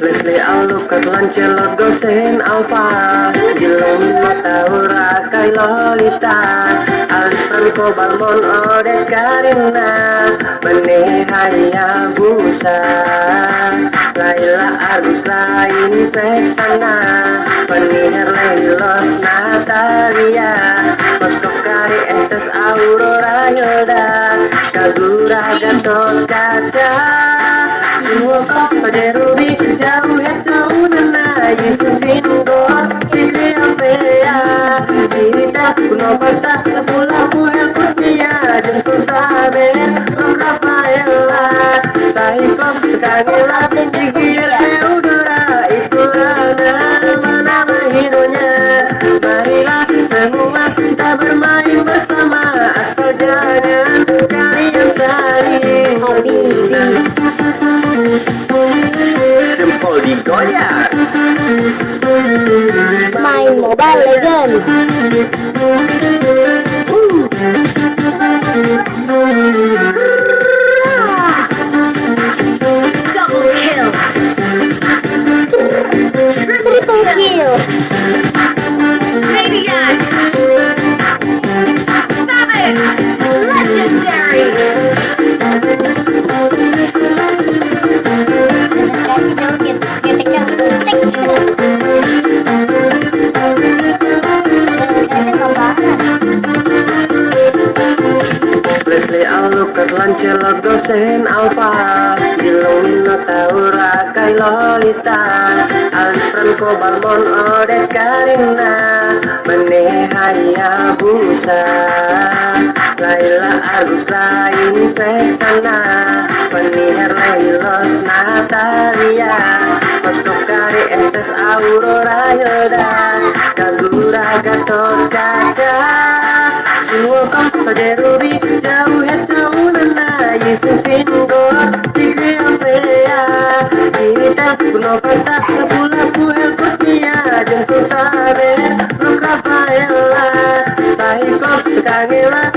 Leslie Alucard Lancelot Gosen Alfa Gilom Mataura Kai Lolita Alice Franco Balmon Ode Karina Bene Hayabusa Laila Agus Lain Pesana Penihar Leilos Natalia Moskov Kari Estes Aurora Yoda Kagura Gatot Kaca Semua kau pada Ruby jauh ya jauh nana Yesus Singo Diri Apea Kita kuno pasah Sepula puel kusmia Jeng susah ben Rom Rafaela Saifam Sekangela Gigi Teodora Itulah nama-nama hidupnya Marilah semua kita bermain bersama Asal jangan kalian saling Habibi. Jempol digoyang Main Mobile Legends. Double kill. Triple kill. Maniac. Savage. Legendary. Leslie Alucard Lancelot Gosen Alfa Gilom Nataura Kai Lolita Alice Franco Balmon Ode Karina Bene Hayabusa Laila Agus Lain Pesana Penihar Leilos Natalia Moskov Kari Estes Aurora Yoda Kagura Gatot Kaca Semua kau pada Ruby jauh ya jauh nana Yesus Singo Diri Apea Kita kuno pasah Sepula puel kusmia Jeng susah ben Rom Rafaela Saifam Sekangela